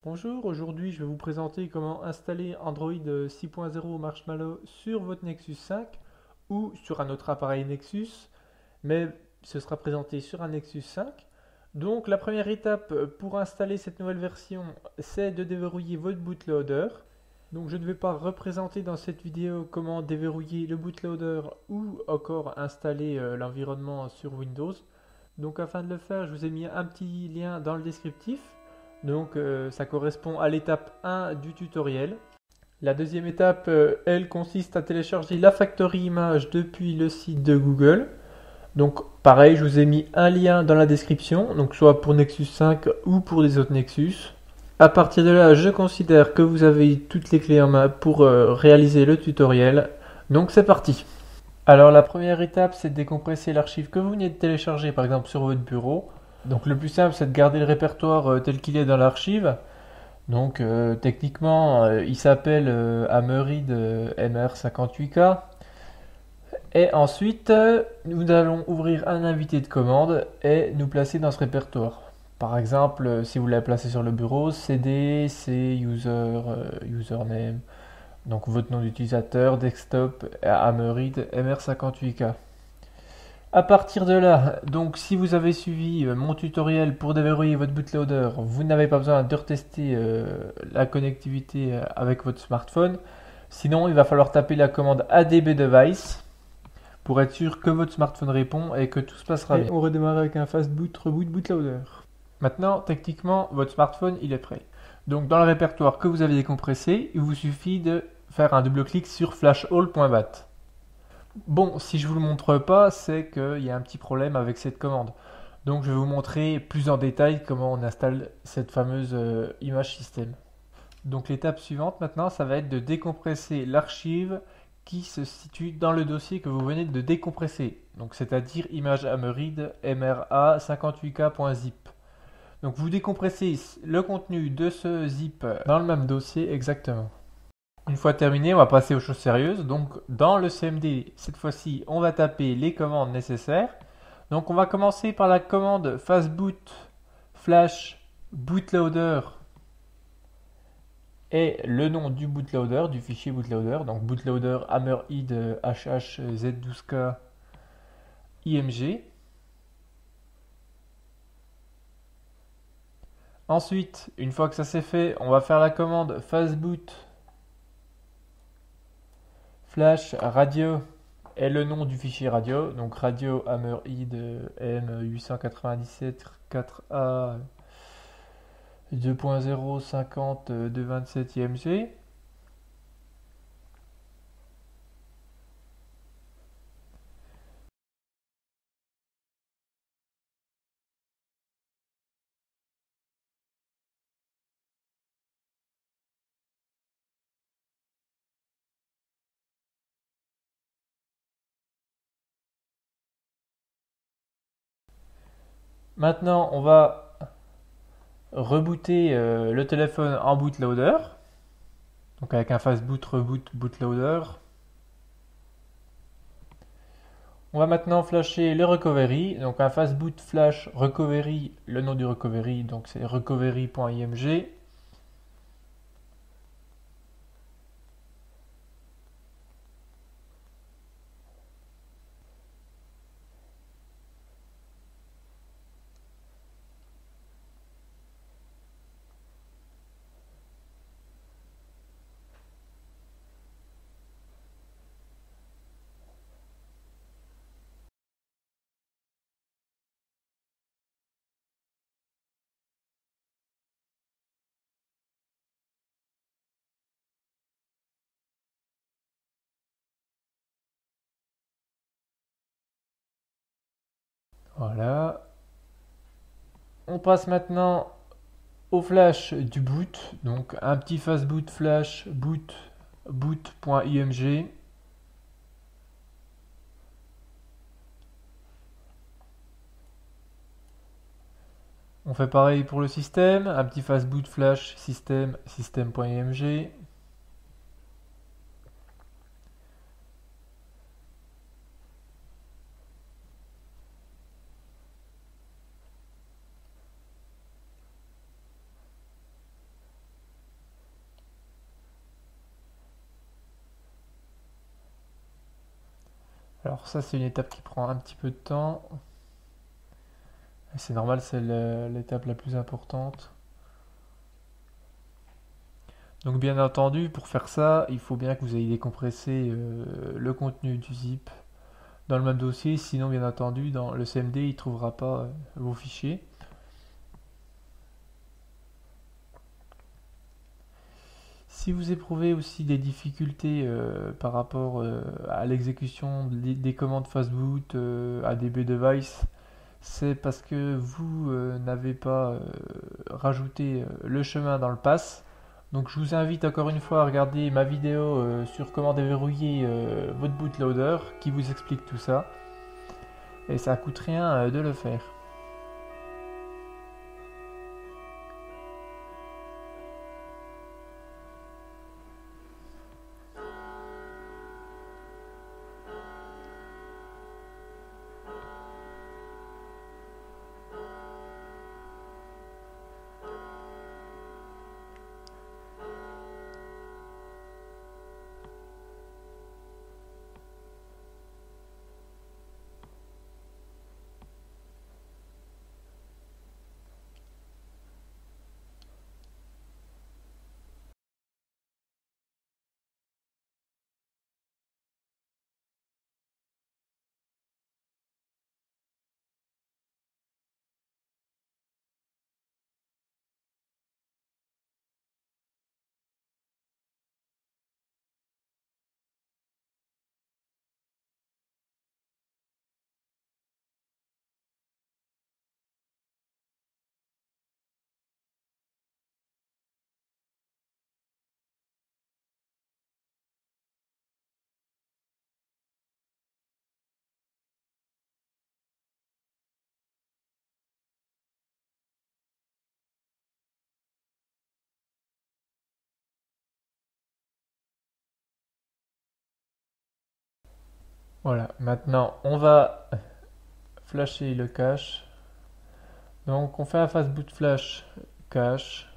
Bonjour, aujourd'hui je vais vous présenter comment installer Android 6.0 Marshmallow sur votre Nexus 5 ou sur un autre appareil Nexus, mais ce sera présenté sur un Nexus 5. Donc la première étape pour installer cette nouvelle version, c'est de déverrouiller votre bootloader. Donc je ne vais pas représenter dans cette vidéo comment déverrouiller le bootloader ou encore installer l'environnement sur Windows. Donc afin de le faire, je vous ai mis un petit lien dans le descriptif. Donc ça correspond à l'étape 1 du tutoriel. La deuxième étape, elle consiste à télécharger la Factory Image depuis le site de Google. Donc pareil, je vous ai mis un lien dans la description, donc soit pour Nexus 5 ou pour des autres Nexus. À partir de là, je considère que vous avez toutes les clés en main pour réaliser le tutoriel. Donc c'est parti. Alors la première étape, c'est de décompresser l'archive que vous venez de télécharger, par exemple sur votre bureau. Donc le plus simple, c'est de garder le répertoire tel qu'il est dans l'archive. Donc techniquement, il s'appelle Amereed MR58K. Et ensuite, nous allons ouvrir un invité de commande et nous placer dans ce répertoire. Par exemple, si vous l'avez placé sur le bureau, cd, c, user, username, donc votre nom d'utilisateur, desktop, Amereed MR58K. À partir de là, donc si vous avez suivi mon tutoriel pour déverrouiller votre bootloader, vous n'avez pas besoin de retester la connectivité avec votre smartphone. Sinon, il va falloir taper la commande adbdevice pour être sûr que votre smartphone répond et que tout se passera bien. On redémarre avec un fastboot reboot bootloader. Maintenant, techniquement, votre smartphone il est prêt. Donc dans le répertoire que vous avez décompressé, il vous suffit de faire un double-clic sur flashall.bat. Bon, si je ne vous le montre pas, c'est qu'il y a un petit problème avec cette commande. Donc je vais vous montrer plus en détail comment on installe cette fameuse image système. Donc l'étape suivante maintenant, ça va être de décompresser l'archive qui se situe dans le dossier que vous venez de décompresser. Donc c'est-à-dire image Amereed MRA58k.zip. Donc vous décompressez le contenu de ce zip dans le même dossier exactement. Une fois terminé, on va passer aux choses sérieuses. Donc dans le CMD, cette fois-ci, on va taper les commandes nécessaires. Donc on va commencer par la commande fastboot flash bootloader et le nom du bootloader, du fichier bootloader. Donc bootloader Amereed HHZ12K IMG. Ensuite, une fois que ça c'est fait, on va faire la commande fastboot flash radio et le nom du fichier radio, donc radio Amereed M897 4A 2.0 50 227 IMG. Maintenant, on va rebooter le téléphone en bootloader. Donc avec un fastboot reboot bootloader. On va maintenant flasher le recovery. Donc un fastboot flash recovery, le nom du recovery, donc c'est recovery.img. Voilà. On passe maintenant au flash du boot. Donc un petit fastboot flash boot.img. On fait pareil pour le système, un petit fastboot flash système, système.img. Alors ça c'est une étape qui prend un petit peu de temps. C'est normal, c'est l'étape la plus importante. Donc bien entendu, pour faire ça, il faut bien que vous ayez décompressé le contenu du zip dans le même dossier, sinon bien entendu, dans le CMD, il ne trouvera pas vos fichiers. Si vous éprouvez aussi des difficultés par rapport à l'exécution des commandes fastboot à DB device, c'est parce que vous n'avez pas rajouté le chemin dans le pass. Donc je vous invite encore une fois à regarder ma vidéo sur comment déverrouiller votre bootloader qui vous explique tout ça. Et ça coûte rien de le faire. Voilà, maintenant on va flasher le cache. Donc on fait un fastboot flash cache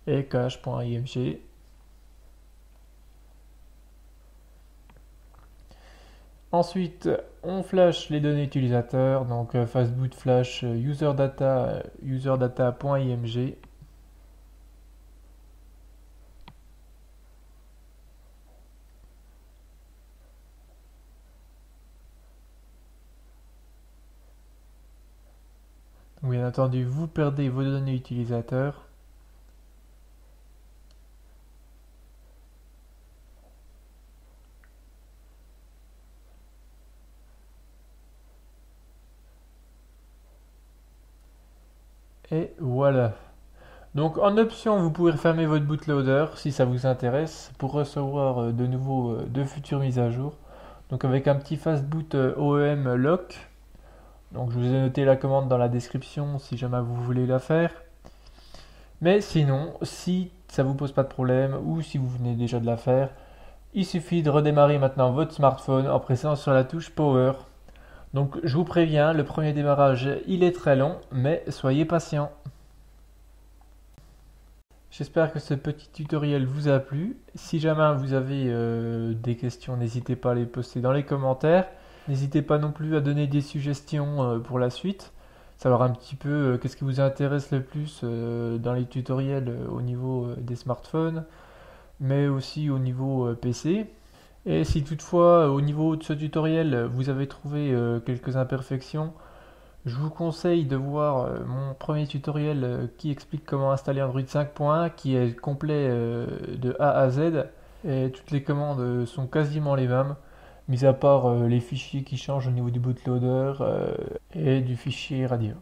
et cache.img. Ensuite, on flash les données utilisateurs, donc fastboot flash userdata userdata.img. Bien entendu, vous perdez vos données utilisateurs. Et voilà. Donc en option, vous pouvez fermer votre bootloader si ça vous intéresse pour recevoir de futures mises à jour. Donc avec un petit fastboot OEM lock. Donc je vous ai noté la commande dans la description si jamais vous voulez la faire. Mais sinon, si ça vous pose pas de problème ou si vous venez déjà de la faire, il suffit de redémarrer maintenant votre smartphone en pressant sur la touche Power. Donc je vous préviens, le premier démarrage il est très long, mais soyez patient. J'espère que ce petit tutoriel vous a plu. Si jamais vous avez des questions, n'hésitez pas à les poster dans les commentaires. N'hésitez pas non plus à donner des suggestions pour la suite. Savoir un petit peu qu'est-ce qui vous intéresse le plus dans les tutoriels au niveau des smartphones, mais aussi au niveau PC. Et si toutefois au niveau de ce tutoriel vous avez trouvé quelques imperfections, je vous conseille de voir mon premier tutoriel qui explique comment installer Android 5.1 qui est complet de A à Z et toutes les commandes sont quasiment les mêmes, mis à part les fichiers qui changent au niveau du bootloader et du fichier radio.